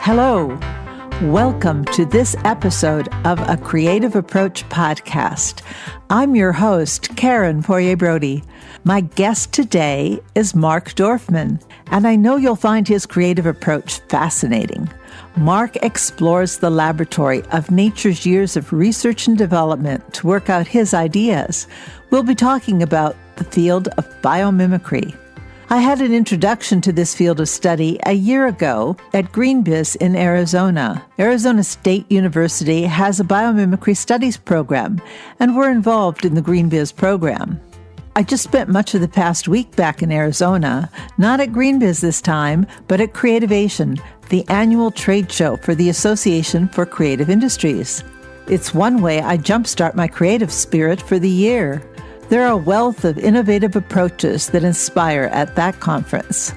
Hello. Welcome to this episode of A Creative Approach podcast. I'm your host, Karen Poirier-Brody. My guest today is Mark Dorfman, and I know you'll find his creative approach fascinating. Mark explores the laboratory of nature's years of research and development to work out his ideas. We'll be talking about the field of biomimicry. I had an introduction to this field of study a year ago at GreenBiz in Arizona. Arizona State University has a biomimicry studies program, and we're involved in the GreenBiz program. I just spent much of the past week back in Arizona, not at GreenBiz this time, but at Creativation, the annual trade show for the Association for Creative Industries. It's one way I jumpstart my creative spirit for the year. There are a wealth of innovative approaches that inspire at that conference.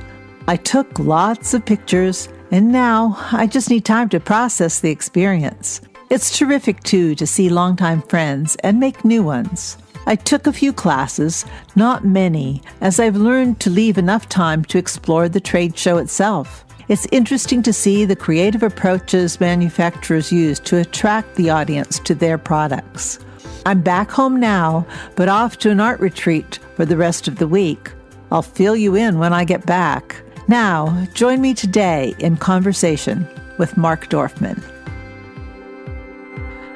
I took lots of pictures, and now I just need time to process the experience. It's terrific, too, to see longtime friends and make new ones. I took a few classes, not many, as I've learned to leave enough time to explore the trade show itself. It's interesting to see the creative approaches manufacturers use to attract the audience to their products. I'm back home now, but off to an art retreat for the rest of the week. I'll fill you in when I get back. Now, join me today in conversation with Mark Dorfman.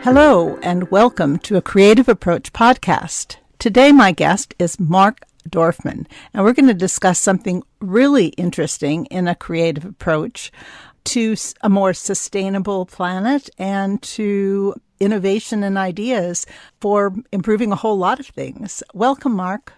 Hello, and welcome to a Creative Approach podcast. Today, my guest is Mark Dorfman, and we're going to discuss something really interesting in a creative approach to a more sustainable planet and to innovation and ideas for improving a whole lot of things. Welcome, Mark.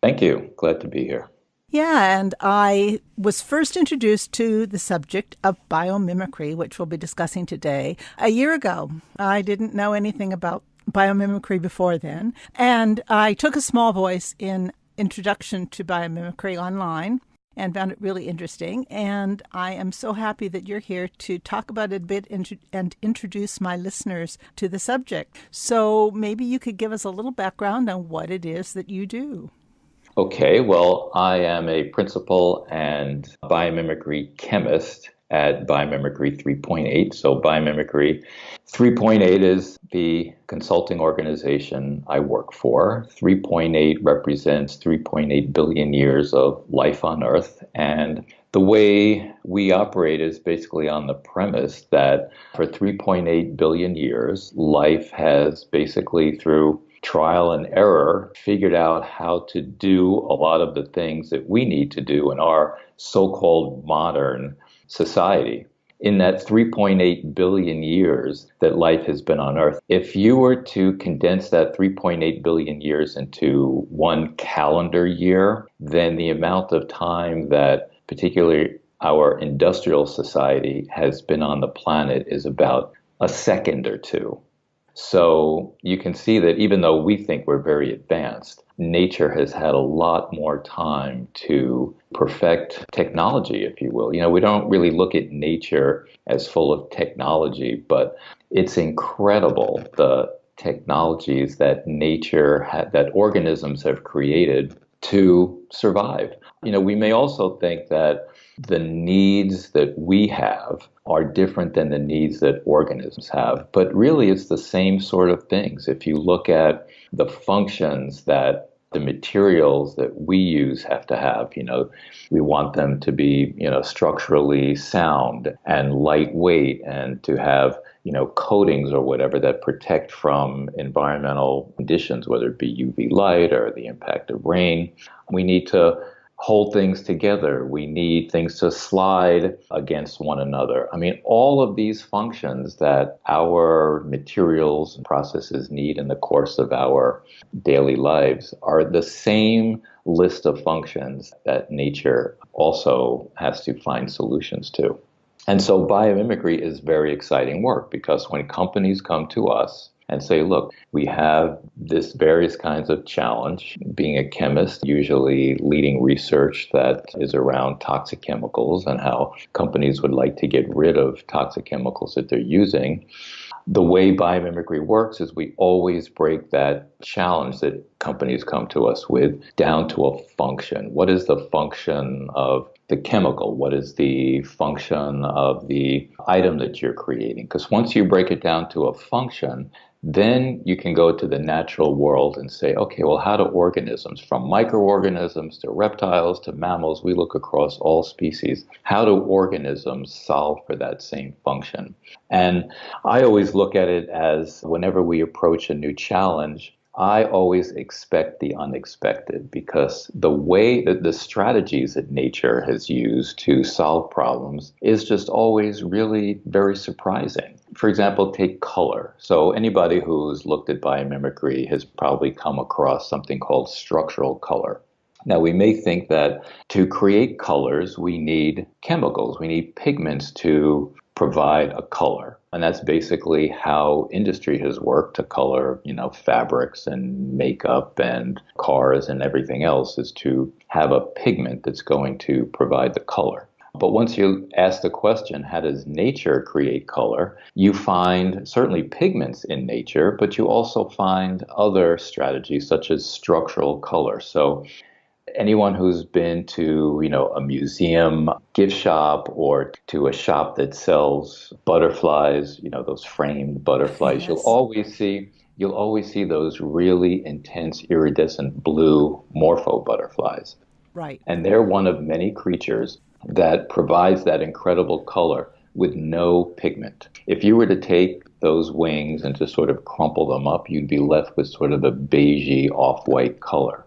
Thank you. Glad to be here. Yeah, and I was first introduced to the subject of biomimicry, which we'll be discussing today, a year ago. I didn't know anything about biomimicry before then, and I took a small voice in Introduction to Biomimicry online and found it really interesting. And I am so happy that you're here to talk about it a bit and introduce my listeners to the subject. So maybe you could give us a little background on what it is that you do. Okay, well, I am a principal and biomimicry chemist at Biomimicry 3.8. So Biomimicry 3.8 is the consulting organization I work for. 3.8 represents 3.8 billion years of life on Earth. And the way we operate is basically on the premise that for 3.8 billion years, life has basically through trial and error figured out how to do a lot of the things that we need to do in our so-called modern society. In that 3.8 billion years that life has been on Earth, if you were to condense that 3.8 billion years into one calendar year, then the amount of time that particularly our industrial society has been on the planet is about a second or two. So you can see that even though we think we're very advanced, nature has had a lot more time to perfect technology, if you will. You know, we don't really look at nature as full of technology, but it's incredible the technologies that that organisms have created to survive. You know, we may also think that the needs that we have are different than the needs that organisms have. But really, it's the same sort of things. If you look at the functions that the materials that we use have to have, you know, we want them to be, you know, structurally sound and lightweight and to have, you know, coatings or whatever that protect from environmental conditions, whether it be UV light or the impact of rain. We need to hold things together. We need things to slide against one another. I mean, all of these functions that our materials and processes need in the course of our daily lives are the same list of functions that nature also has to find solutions to. And so biomimicry is very exciting work because when companies come to us and say, look, we have this various kinds of challenge. Being a chemist, usually leading research that is around toxic chemicals and how companies would like to get rid of toxic chemicals that they're using. The way biomimicry works is we always break that challenge that companies come to us with down to a function. What is the function of the chemical? What is the function of the item that you're creating? Because once you break it down to a function, then you can go to the natural world and say, okay, well, how do organisms, from microorganisms to reptiles to mammals, we look across all species, how do organisms solve for that same function? And I always look at it as whenever we approach a new challenge, I always expect the unexpected, because the way that the strategies that nature has used to solve problems is just always really very surprising. For example, take color. So anybody who's looked at biomimicry has probably come across something called structural color. Now, we may think that to create colors, we need chemicals, we need pigments to provide a color. And that's basically how industry has worked to color, fabrics and makeup and cars and everything else, is to have a pigment that's going to provide the color. But once you ask the question, how does nature create color? You find certainly pigments in nature, but you also find other strategies such as structural color. So anyone who's been to, a museum gift shop or to a shop that sells butterflies, those framed butterflies, Yes. you'll always see those really intense iridescent blue morpho butterflies. Right. And they're one of many creatures that provides that incredible color with no pigment. If you were to take those wings and to sort of crumple them up, you'd be left with sort of a beigey off-white color.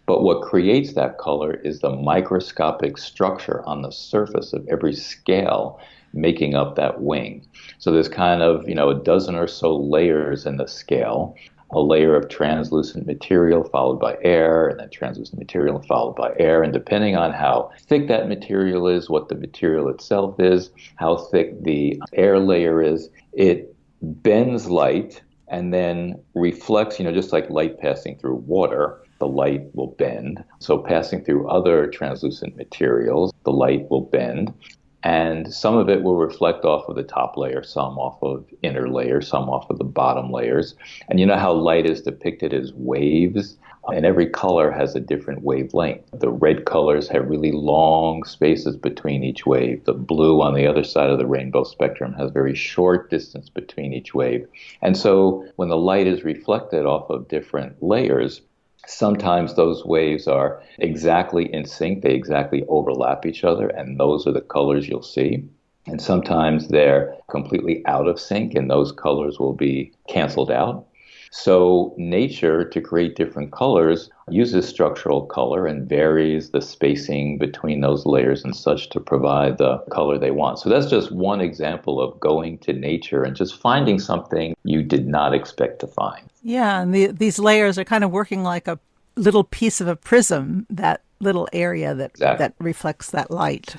But what creates that color is the microscopic structure on the surface of every scale making up that wing. So there's kind of, a dozen or so layers in the scale, a layer of translucent material followed by air, and then translucent material followed by air. And depending on how thick that material is, what the material itself is, how thick the air layer is, it bends light and then reflects, just like light passing through water. The light will bend. So passing through other translucent materials, the light will bend. And some of it will reflect off of the top layer, some off of inner layers, some off of the bottom layers. And you know how light is depicted as waves? And every color has a different wavelength. The red colors have really long spaces between each wave. The blue on the other side of the rainbow spectrum has very short distance between each wave. And so when the light is reflected off of different layers, sometimes those waves are exactly in sync, they exactly overlap each other, and those are the colors you'll see. And sometimes they're completely out of sync, and those colors will be canceled out. So nature, to create different colors, uses structural color and varies the spacing between those layers and such to provide the color they want. So that's just one example of going to nature and just finding something you did not expect to find. Yeah, and these layers are kind of working like a little piece of a prism, that little area that reflects that light.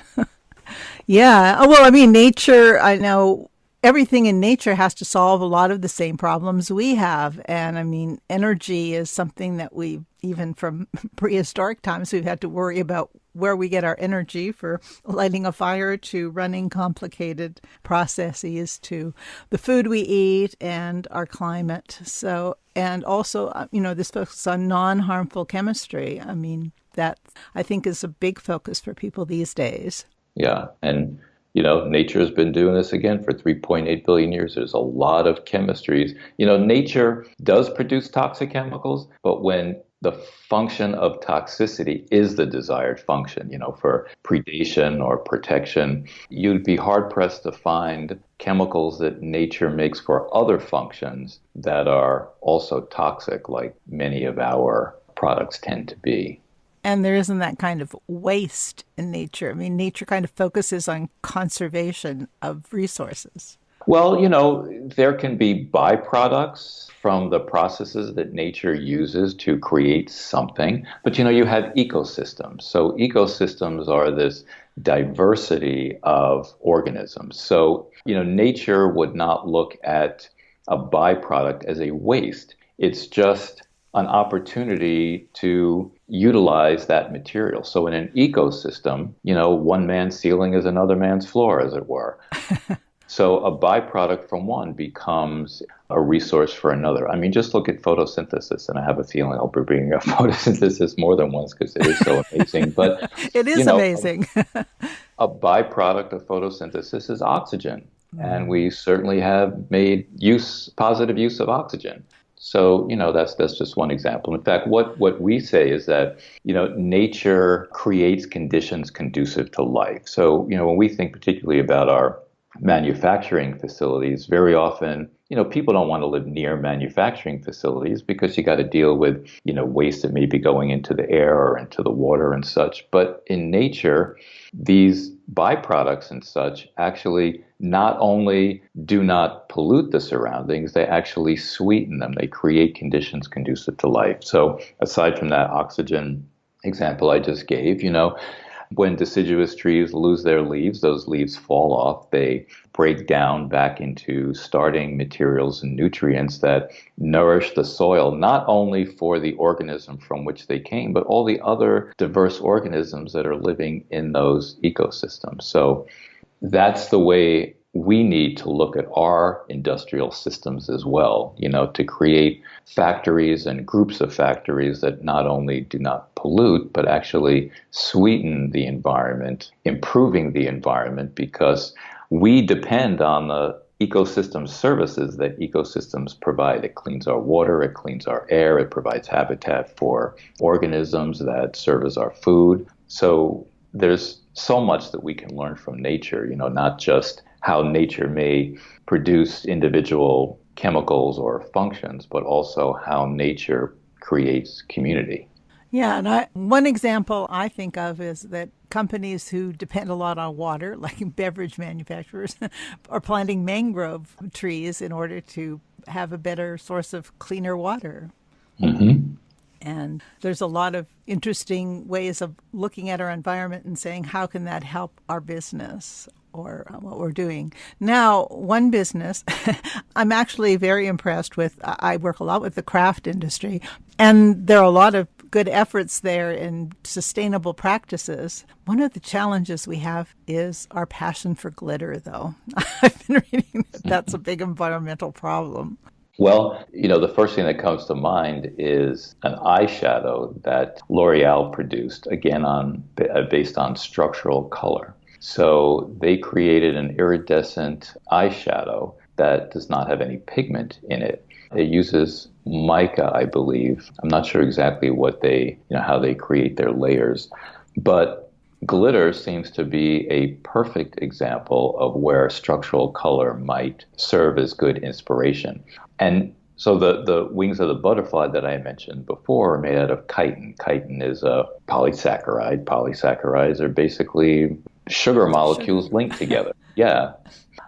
Yeah. Well, I mean, nature, I know everything in nature has to solve a lot of the same problems we have. And I mean, energy is something that we, even from prehistoric times, we've had to worry about where we get our energy, for lighting a fire to running complicated processes to the food we eat and our climate. So, and also, this focus on non-harmful chemistry. I mean, that I think is a big focus for people these days. Yeah. And nature has been doing this again for 3.8 billion years. There's a lot of chemistries. Nature does produce toxic chemicals, but when the function of toxicity is the desired function, for predation or protection, you'd be hard-pressed to find chemicals that nature makes for other functions that are also toxic, like many of our products tend to be. And there isn't that kind of waste in nature. I mean, nature kind of focuses on conservation of resources. Well, there can be byproducts from the processes that nature uses to create something. But, you have ecosystems. So ecosystems are this diversity of organisms. So, nature would not look at a byproduct as a waste. It's just an opportunity to utilize that material. So in an ecosystem, one man's ceiling is another man's floor, as it were. So a byproduct from one becomes a resource for another. I mean, just look at photosynthesis, and I have a feeling I'll be bringing up photosynthesis more than once because it is so amazing. But, It you is know, amazing. a byproduct of photosynthesis is oxygen. And we certainly have made positive use of oxygen. So, that's just one example. In fact, what we say is that, nature creates conditions conducive to life. So, when we think particularly about our manufacturing facilities, very often, people don't want to live near manufacturing facilities because you got to deal with, waste that may be going into the air or into the water and such. But in nature, these byproducts and such actually not only do not pollute the surroundings, they actually sweeten them. They create conditions conducive to life. So aside from that oxygen example I just gave, when deciduous trees lose their leaves, those leaves fall off. They break down back into starting materials and nutrients that nourish the soil, not only for the organism from which they came, but all the other diverse organisms that are living in those ecosystems. So that's the way we need to look at our industrial systems as well, to create factories and groups of factories that not only do not pollute, but actually sweeten the environment, improving the environment, because we depend on the ecosystem services that ecosystems provide. It cleans our water, it cleans our air, it provides habitat for organisms that serve as our food. So there's so much that we can learn from nature, not just how nature may produce individual chemicals or functions, but also how nature creates community. Yeah, and one example I think of is that companies who depend a lot on water, like beverage manufacturers, are planting mangrove trees in order to have a better source of cleaner water. Mm-hmm. And there's a lot of interesting ways of looking at our environment and saying, how can that help our business or what we're doing? Now, one business I'm actually very impressed with, I work a lot with the craft industry, and there are a lot of good efforts there in sustainable practices. One of the challenges we have is our passion for glitter, though. I've been reading that that's a big environmental problem. Well, the first thing that comes to mind is an eyeshadow that L'Oreal produced, again, based on structural color. So they created an iridescent eyeshadow that does not have any pigment in it. It uses mica, I believe. I'm not sure exactly how they create their layers, but glitter seems to be a perfect example of where structural color might serve as good inspiration. And so the wings of the butterfly that I mentioned before are made out of chitin. Chitin is a polysaccharide. Polysaccharides are basically sugar molecules linked together. Yeah.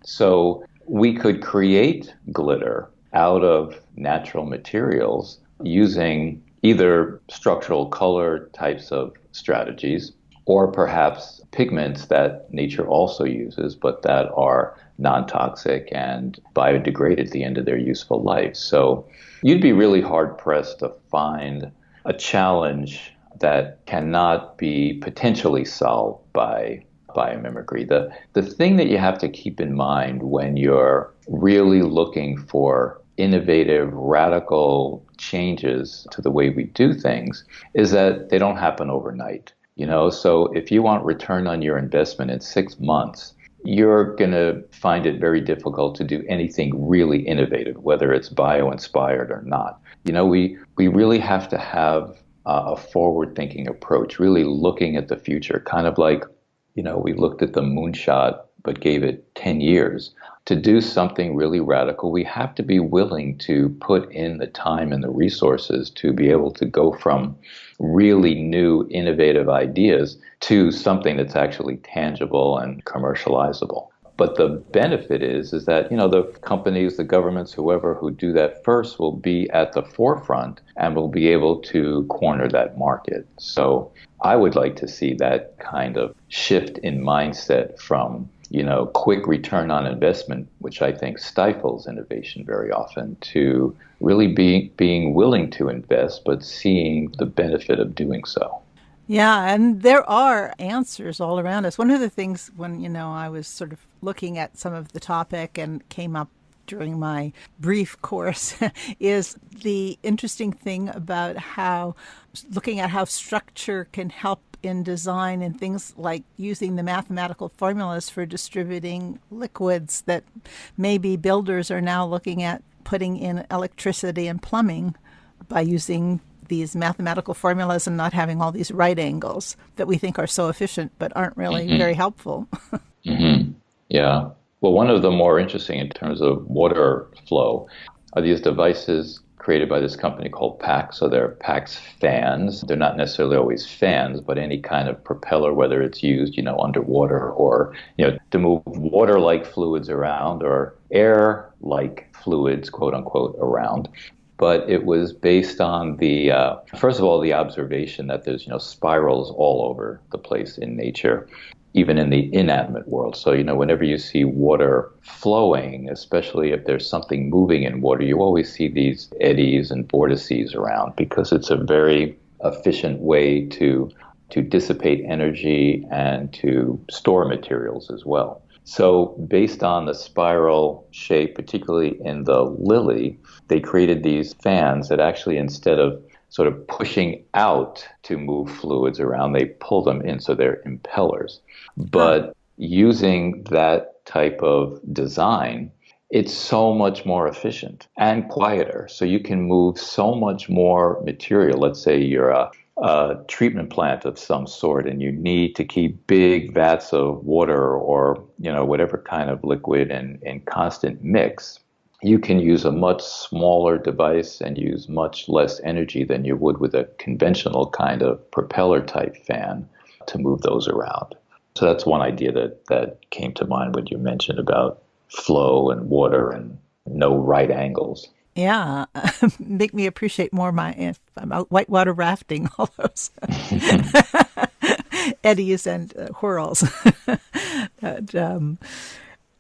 So we could create glitter out of natural materials using either structural color types of strategies or perhaps pigments that nature also uses, but that are non-toxic and biodegrade at the end of their useful life. So you'd be really hard-pressed to find a challenge that cannot be potentially solved by biomimicry. The thing that you have to keep in mind when you're really looking for innovative, radical changes to the way we do things is that they don't happen overnight. So if you want return on your investment in 6 months, you're going to find it very difficult to do anything really innovative, whether it's bio-inspired or not. We really have to have a forward-thinking approach, really looking at the future, kind of like, we looked at the moonshot but gave it 10 years. To do something really radical, we have to be willing to put in the time and the resources to be able to go from really new, innovative ideas to something that's actually tangible and commercializable. But the benefit is that, the companies, the governments, whoever who do that first will be at the forefront and will be able to corner that market. So I would like to see that kind of shift in mindset from, quick return on investment, which I think stifles innovation very often, to really being willing to invest, but seeing the benefit of doing so. Yeah, and there are answers all around us. One of the things when, I was sort of looking at some of the topic and came up during my brief course is the interesting thing about how looking at how structure can help in design and things like using the mathematical formulas for distributing liquids that maybe builders are now looking at putting in electricity and plumbing by using these mathematical formulas and not having all these right angles that we think are so efficient but aren't really very helpful. Yeah. Well, one of the more interesting in terms of water flow are these devices created by this company called PAX. So they're PAX fans. They're not necessarily always fans, but any kind of propeller, whether it's used, underwater or, to move water-like fluids around or air-like fluids, quote unquote, around. But it was based on first of all, the observation that there's, spirals all over the place in nature, even in the inanimate world. So, whenever you see water flowing, especially if there's something moving in water, you always see these eddies and vortices around because it's a very efficient way to dissipate energy and to store materials as well. So based on the spiral shape, particularly in the lily, they created these fans that actually, instead of sort of pushing out to move fluids around, they pull them in, so they're impellers. But using that type of design, it's so much more efficient and quieter. So you can move so much more material. Let's say you're a treatment plant of some sort and you need to keep big vats of water or, whatever kind of liquid in constant mix. You can use a much smaller device and use much less energy than you would with a conventional kind of propeller type fan to move those around. So that's one idea that came to mind when you mentioned about flow and water and no right angles. Yeah, make me appreciate more if I'm out whitewater rafting, all those eddies and whirls that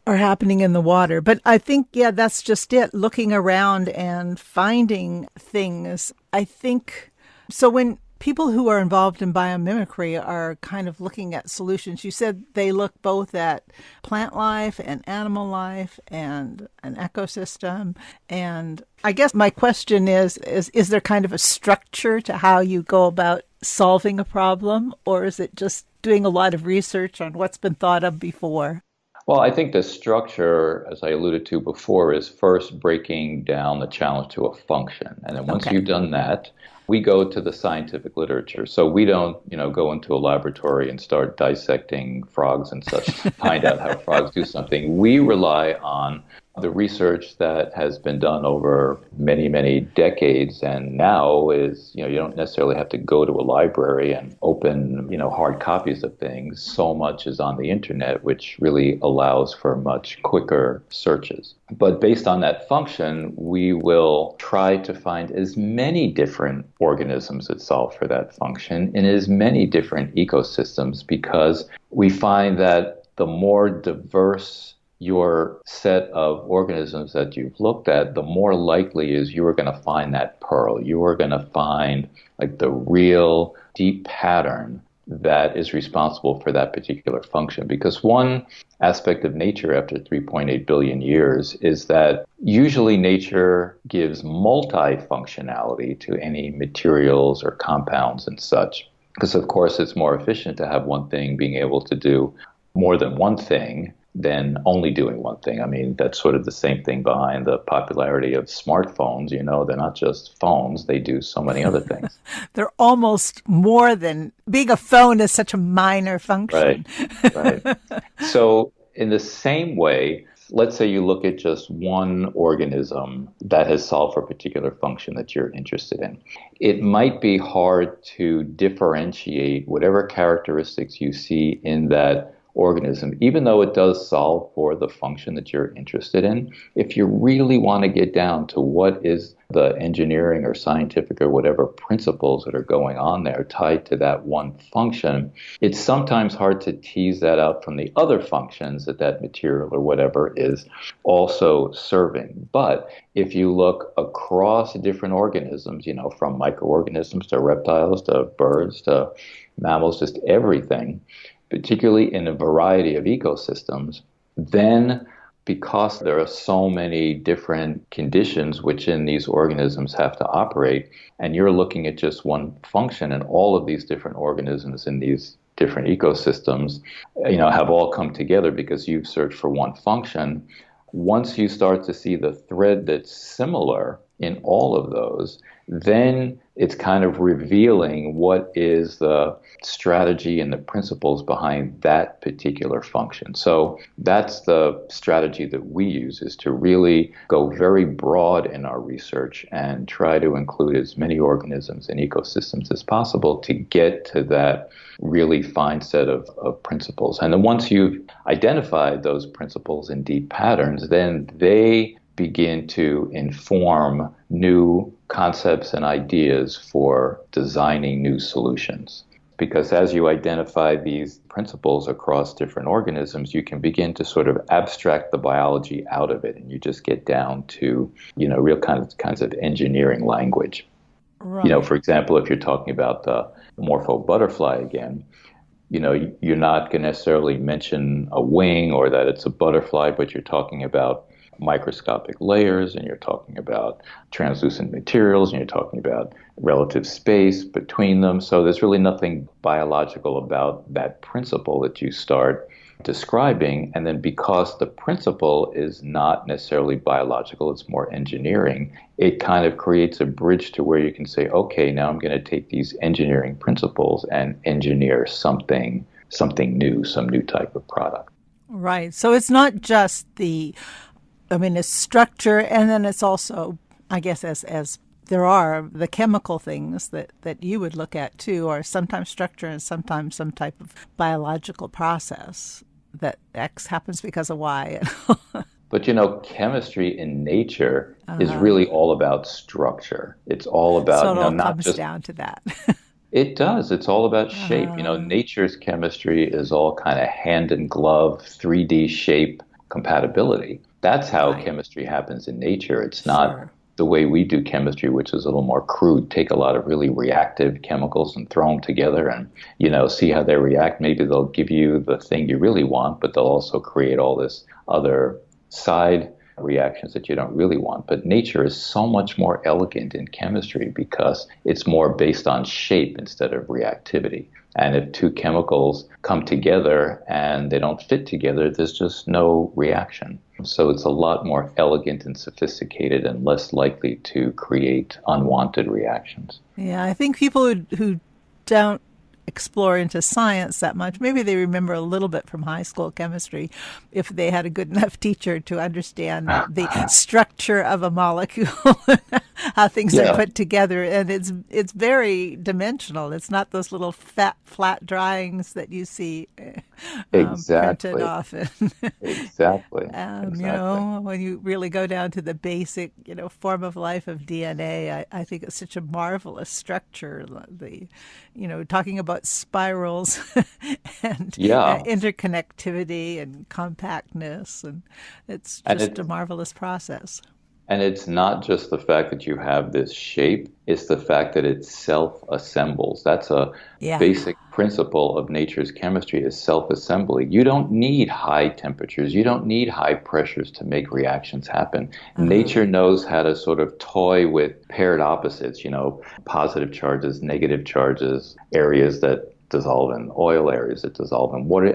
are happening in the water. But I think, that's just it, looking around and finding things. I think, so when people who are involved in biomimicry are kind of looking at solutions, you said they look both at plant life and animal life and an ecosystem. And I guess my question is there kind of a structure to how you go about solving a problem, or is it just doing a lot of research on what's been thought of before? Well, I think the structure, as I alluded to before, is first breaking down the challenge to a function. And then once you've done that, we go to the scientific literature. So we don't, go into a laboratory and start dissecting frogs and such to find out how frogs do something. We rely on the research that has been done over many, many decades, and now is, you don't necessarily have to go to a library and open, hard copies of things. So much is on the internet, which really allows for much quicker searches. But based on that function, we will try to find as many different organisms that solve for that function in as many different ecosystems, because we find that the more diverse your set of organisms that you've looked at, the more likely is you are going to find that pearl. You are going to find like the real deep pattern that is responsible for that particular function. Because one aspect of nature after 3.8 billion years is that usually nature gives multifunctionality to any materials or compounds and such. Because of course it's more efficient to have one thing being able to do more than one thing than only doing one thing. I mean, that's sort of the same thing behind the popularity of smartphones. They're not just phones, they do so many other things. They're almost more than, being a phone is such a minor function. Right. So in the same way, let's say you look at just one organism that has solved for a particular function that you're interested in. It might be hard to differentiate whatever characteristics you see in that organism, even though it does solve for the function that you're interested in. If you really want to get down to what is the engineering or scientific or whatever principles that are going on there tied to that one function, it's sometimes hard to tease that out from the other functions that material or whatever is also serving. But if you look across different organisms, from microorganisms to reptiles to birds to mammals, just everything, particularly in a variety of ecosystems, then because there are so many different conditions within these organisms have to operate, and you're looking at just one function, and all of these different organisms in these different ecosystems, have all come together because you've searched for one function. Once you start to see the thread that's similar in all of those, then it's kind of revealing what is the strategy and the principles behind that particular function. So that's the strategy that we use, is to really go very broad in our research and try to include as many organisms and ecosystems as possible to get to that really fine set of principles. And then once you've identified those principles and deep patterns, then they begin to inform new concepts and ideas for designing new solutions. Because as you identify these principles across different organisms, you can begin to sort of abstract the biology out of it, and you just get down to, real kinds of engineering language. Right. For example, if you're talking about the morpho butterfly again, you're not going to necessarily mention a wing or that it's a butterfly, but you're talking about microscopic layers, and you're talking about translucent materials, and you're talking about relative space between them. So there's really nothing biological about that principle that you start describing. And then because the principle is not necessarily biological, it's more engineering, it kind of creates a bridge to where you can say, okay, now I'm going to take these engineering principles and engineer something new, some new type of product. Right. So it's not just it's structure, and then it's also, I guess, as there are the chemical things that you would look at too, or sometimes structure and sometimes some type of biological process that X happens because of Y. But chemistry in nature is really all about structure. It's all about, so it all not comes just down to that. It does. It's all about shape. Nature's chemistry is all kind of hand in glove, 3D shape compatibility. That's how chemistry happens in nature. It's not the way we do chemistry, which is a little more crude. Take a lot of really reactive chemicals and throw them together and, see how they react. Maybe they'll give you the thing you really want, but they'll also create all this other side reactions that you don't really want. But nature is so much more elegant in chemistry because it's more based on shape instead of reactivity. And if two chemicals come together and they don't fit together, there's just no reaction. So it's a lot more elegant and sophisticated and less likely to create unwanted reactions. Yeah, I think people who don't explore into science that much, maybe they remember a little bit from high school chemistry if they had a good enough teacher to understand the structure of a molecule, how things are put together. And it's very dimensional. It's not those little flat drawings that you see printed off. Exactly. When you really go down to the basic, form of life of DNA, I think it's such a marvelous structure. Talking about spirals and interconnectivity and compactness, and it's just a marvelous process. And it's not just the fact that you have this shape, it's the fact that it self-assembles. That's a basic principle of nature's chemistry, is self-assembly. You don't need high temperatures, you don't need high pressures to make reactions happen. Nature knows how to sort of toy with paired opposites, positive charges, negative charges, areas that dissolve in oil, areas that dissolve in water,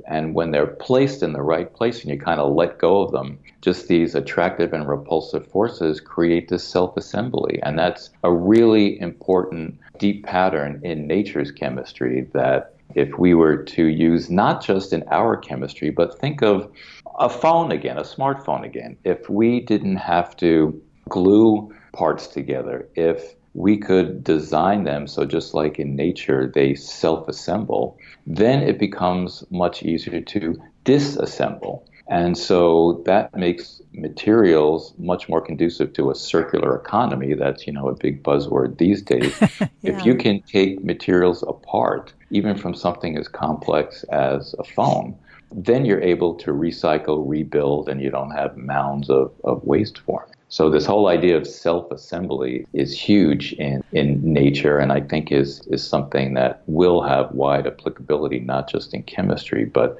and when they're placed in the right place and you kind of let go of them, just these attractive and repulsive forces create this self-assembly. And that's a really important deep pattern in nature's chemistry that if we were to use not just in our chemistry, but think of a phone again, a smartphone again. If we didn't have to glue parts together, if we could design them so just like in nature they self-assemble, then it becomes much easier to disassemble. And so that makes materials much more conducive to a circular economy. That's, a big buzzword these days. If you can take materials apart, even from something as complex as a phone, then you're able to recycle, rebuild, and you don't have mounds of waste forming. So this whole idea of self-assembly is huge in nature, and I think is something that will have wide applicability, not just in chemistry, but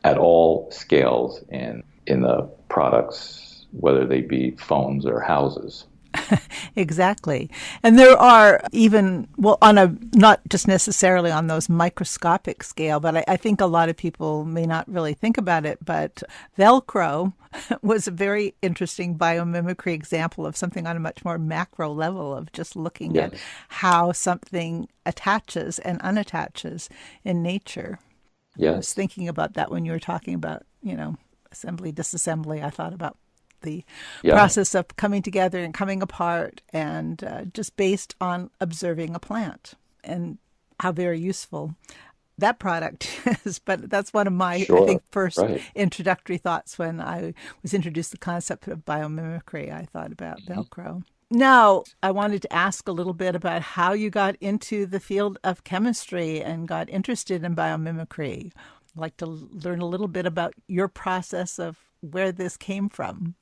at all scales in in the products, whether they be phones or houses. Exactly. And there are even, well, on a, not just necessarily on those microscopic scale, but I think a lot of people may not really think about it, but Velcro was a very interesting biomimicry example of something on a much more macro level of just looking at Yes. how something attaches and unattaches in nature. I was Yes. thinking about that when you were talking about, assembly, disassembly. I thought about the Yeah. process of coming together and coming apart, and just based on observing a plant and how very useful that product is. But that's one of my, I Sure. think, first Right. introductory thoughts when I was introduced to the concept of biomimicry. I thought about Velcro. Now, I wanted to ask a little bit about how you got into the field of chemistry and got interested in biomimicry. I'd like to learn a little bit about your process of where this came from.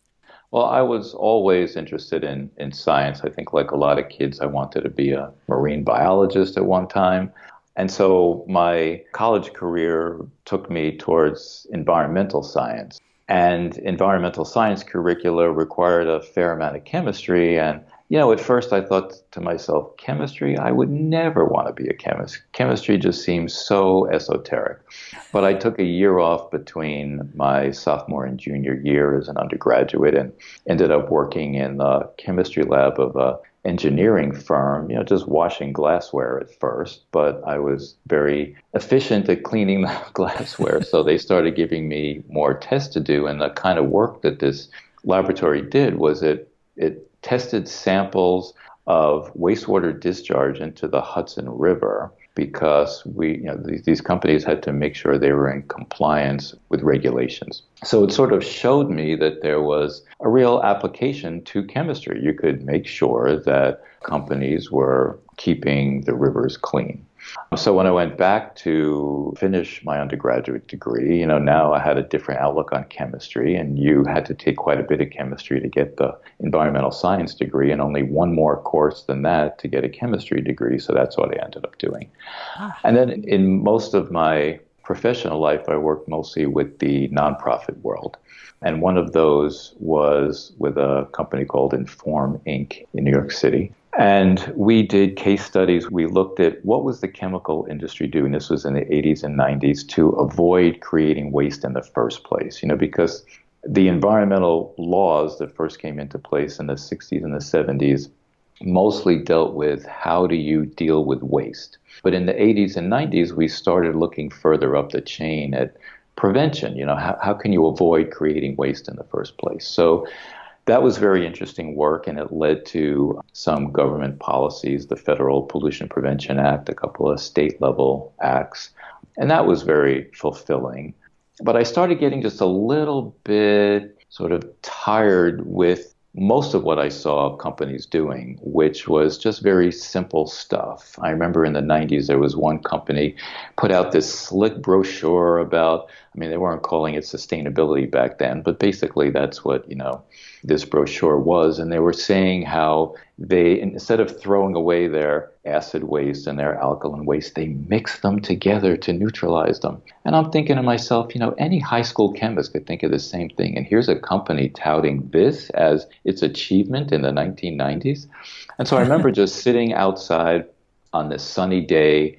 Well, I was always interested in science. I think, like a lot of kids, I wanted to be a marine biologist at one time. And so my college career took me towards environmental science. And environmental science curricula required a fair amount of chemistry. And, at first I thought to myself, chemistry? I would never want to be a chemist. Chemistry just seems so esoteric. But I took a year off between my sophomore and junior year as an undergraduate and ended up working in the chemistry lab of a engineering firm, just washing glassware at first, but I was very efficient at cleaning the glassware. So they started giving me more tests to do. And the kind of work that this laboratory did was it tested samples of wastewater discharge into the Hudson River because these companies had to make sure they were in compliance with regulations. So it sort of showed me that there was a real application to chemistry. You could make sure that companies were keeping the rivers clean. So when I went back to finish my undergraduate degree, now I had a different outlook on chemistry, and you had to take quite a bit of chemistry to get the environmental science degree and only one more course than that to get a chemistry degree. So that's what I ended up doing. And then in most of my professional life, I worked mostly with the nonprofit world. And one of those was with a company called Inform Inc. in New York City. And we did case studies. We looked at what was the chemical industry doing, this was in the 80s and 90s, to avoid creating waste in the first place, because the environmental laws that first came into place in the 60s and the 70s mostly dealt with how do you deal with waste. But in the 80s and 90s, we started looking further up the chain at prevention. How can you avoid creating waste in the first place? So that was very interesting work, and it led to some government policies, the Federal Pollution Prevention Act, a couple of state-level acts, and that was very fulfilling. But I started getting just a little bit sort of tired with most of what I saw companies doing, which was just very simple stuff. I remember in the 90s, there was one company put out this slick brochure about, they weren't calling it sustainability back then, but basically that's what, this brochure was. And they were saying how they, instead of throwing away their acid waste and their alkaline waste, they mix them together to neutralize them. And I'm thinking to myself, any high school chemist could think of the same thing. And here's a company touting this as its achievement in the 1990s. And so I remember just sitting outside on this sunny day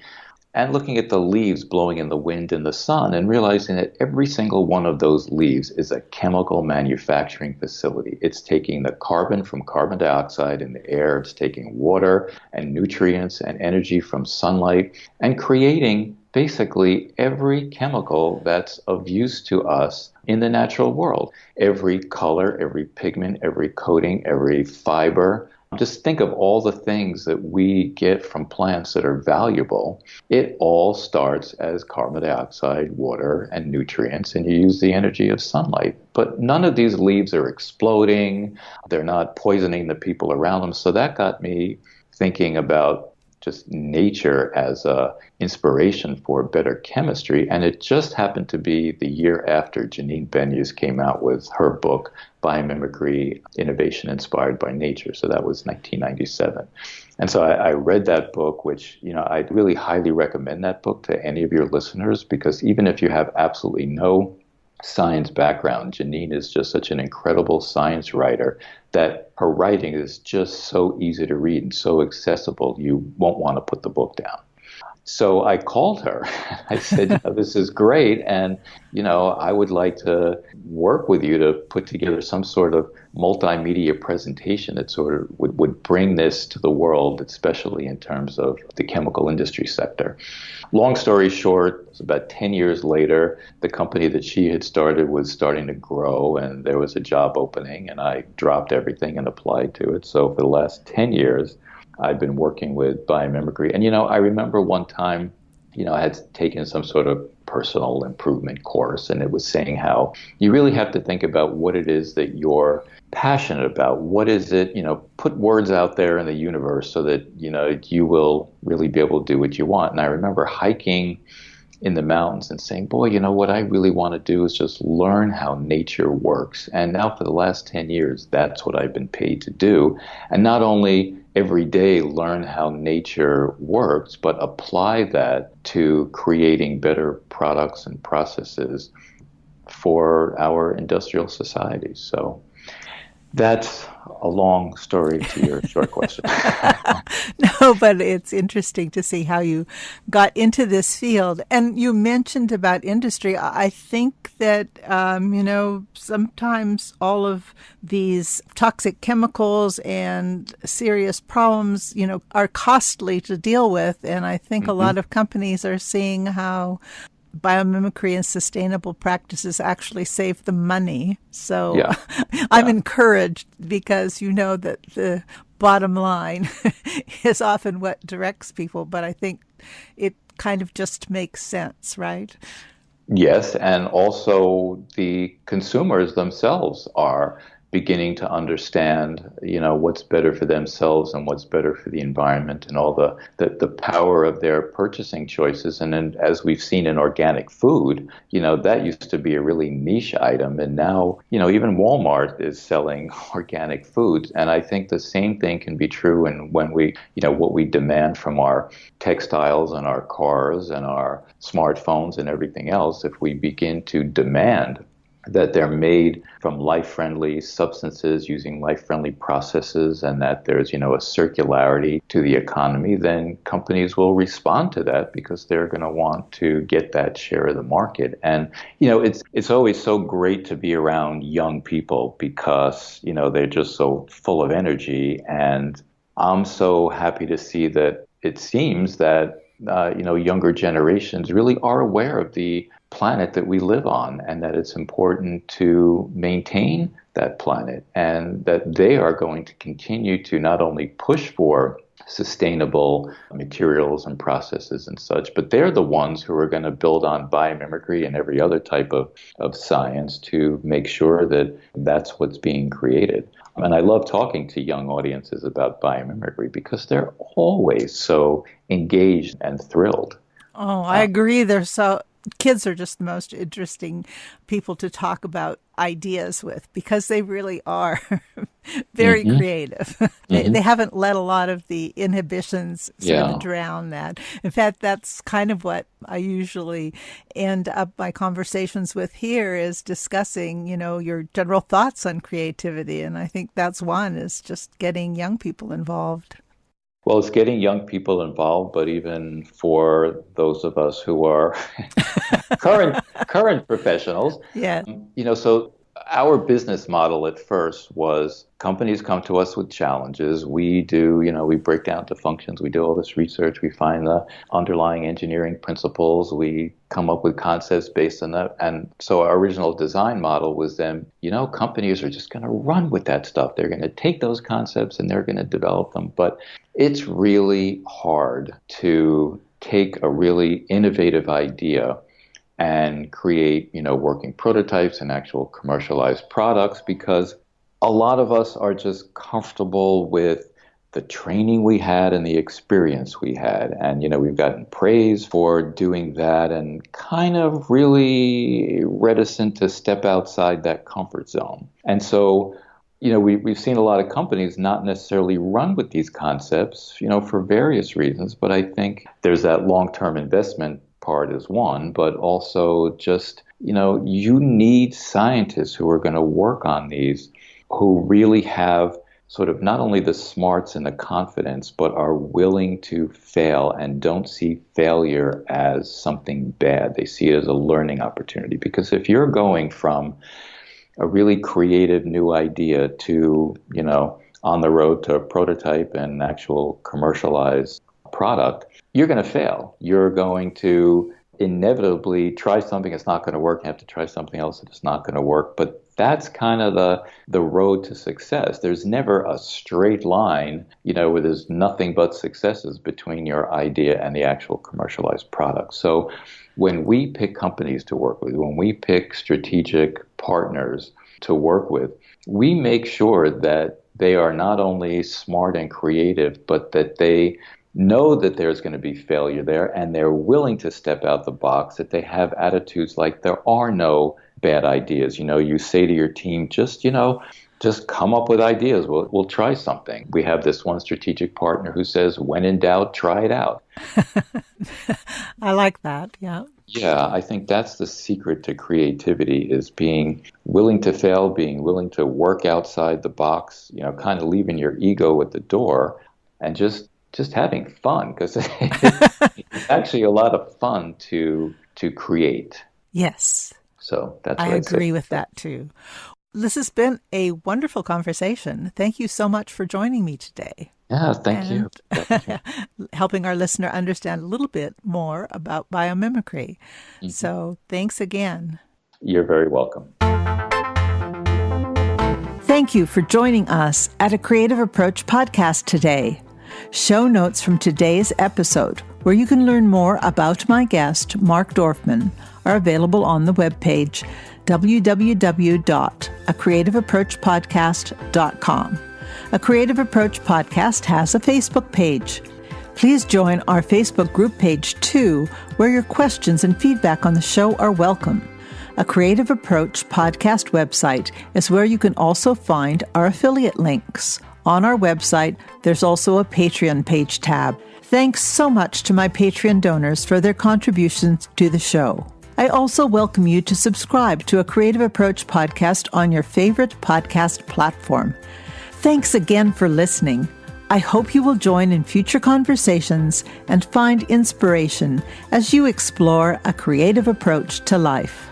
and looking at the leaves blowing in the wind and the sun and realizing that every single one of those leaves is a chemical manufacturing facility. It's taking the carbon from carbon dioxide in the air, it's taking water and nutrients and energy from sunlight and creating basically every chemical that's of use to us in the natural world. Every color, every pigment, every coating, every fiber. Just think of all the things that we get from plants that are valuable. It all starts as carbon dioxide, water, and nutrients, and you use the energy of sunlight. But none of these leaves are exploding. They're not poisoning the people around them. So that got me thinking about just nature as a inspiration for better chemistry. And it just happened to be the year after Janine Benyus came out with her book, Biomimicry, Innovation Inspired by Nature. So that was 1997. And so I read that book, which, I really highly recommend that book to any of your listeners, because even if you have absolutely no science background. Janine is just such an incredible science writer that her writing is just so easy to read and so accessible, you won't want to put the book down. So I called her. I said, this is great. And, I would like to work with you to put together some sort of multimedia presentation that sort of would bring this to the world, especially in terms of the chemical industry sector. Long story short, it was about 10 years later, the company that she had started was starting to grow and there was a job opening and I dropped everything and applied to it. So for the last 10 years, I've been working with biomimicry. And, I remember one time, I had taken some sort of personal improvement course, and it was saying how you really have to think about what it is that you're passionate about. What is it, put words out there in the universe so that, you will really be able to do what you want. And I remember hiking in the mountains and saying, boy, what I really want to do is just learn how nature works. And now for the last 10 years, that's what I've been paid to do. And not only every day learn how nature works, but apply that to creating better products and processes for our industrial society. So that's a long story to your short question. No, but it's interesting to see how you got into this field. And you mentioned about industry. I think that, sometimes all of these toxic chemicals and serious problems, are costly to deal with. And I think a lot of companies are seeing how biomimicry and sustainable practices actually save them money. So yeah. I'm encouraged because that the bottom line is often what directs people, but I think it kind of just makes sense, right? Yes, and also the consumers themselves are beginning to understand, what's better for themselves and what's better for the environment and all the power of their purchasing choices. And then as we've seen in organic food, that used to be a really niche item. And now, even Walmart is selling organic foods. And I think the same thing can be true when we, what we demand from our textiles and our cars and our smartphones and everything else. If we begin to demand that they're made from life-friendly substances using life-friendly processes and that there's, a circularity to the economy, then companies will respond to that because they're going to want to get that share of the market. And, it's always so great to be around young people because, they're just so full of energy. And I'm so happy to see that it seems that, younger generations really are aware of the planet that we live on and that it's important to maintain that planet and that they are going to continue to not only push for sustainable materials and processes and such, but they're the ones who are going to build on biomimicry and every other type of science to make sure that that's what's being created. And I love talking to young audiences about biomimicry because they're always so engaged and thrilled. Oh, I agree. Kids are just the most interesting people to talk about ideas with because they really are very creative. They haven't let a lot of the inhibitions sort of drown that. In fact, that's kind of what I usually end up my conversations with here is discussing, your general thoughts on creativity. And I think that's one is just getting young people involved. Well, it's getting young people involved, but even for those of us who are current professionals, so our business model at first was companies come to us with challenges. We do, we break down to functions. We do all this research. We find the underlying engineering principles. We come up with concepts based on that. And so our original design model was then, companies are just going to run with that stuff. They're going to take those concepts and they're going to develop them. But it's really hard to take a really innovative idea and create, working prototypes and actual commercialized products because a lot of us are just comfortable with the training we had and the experience we had. And, we've gotten praise for doing that and kind of really reticent to step outside that comfort zone. And so, we've seen a lot of companies not necessarily run with these concepts, for various reasons. But I think there's that long-term investment part is one, but also just, you need scientists who are going to work on these, who really have sort of not only the smarts and the confidence, but are willing to fail and don't see failure as something bad. They see it as a learning opportunity. Because if you're going from a really creative new idea to, on the road to a prototype and actual commercialized product, you're going to fail. You're going to inevitably try something that's not going to work. You have to try something else that's not going to work. But that's kind of the road to success. There's never a straight line, where there's nothing but successes between your idea and the actual commercialized product. So when we pick companies to work with, when we pick strategic partners to work with, we make sure that they are not only smart and creative, but that they know that there's going to be failure there, and they're willing to step out the box, that they have attitudes like there are no bad ideas. You say to your team, just come up with ideas. We'll try something. We have this one strategic partner who says, when in doubt, try it out. I like that. Yeah. Yeah, I think that's the secret to creativity, is being willing to fail, being willing to work outside the box, kind of leaving your ego at the door and just having fun, because it's actually a lot of fun to create. Yes. So that's what I agree with that too. This has been a wonderful conversation. Thank you so much for joining me today. Yeah, thank you. Helping our listener understand a little bit more about biomimicry. Mm-hmm. So thanks again. You're very welcome. Thank you for joining us at A Creative Approach podcast today. Show notes from today's episode, where you can learn more about my guest, Mark Dorfman, are available on the webpage www.acreativeapproachpodcast.com. A Creative Approach Podcast has a Facebook page. Please join our Facebook group page too, where your questions and feedback on the show are welcome. A Creative Approach Podcast website is where you can also find our affiliate links. On our website, there's also a Patreon page tab. Thanks so much to my Patreon donors for their contributions to the show. I also welcome you to subscribe to A Creative Approach podcast on your favorite podcast platform. Thanks again for listening. I hope you will join in future conversations and find inspiration as you explore a creative approach to life.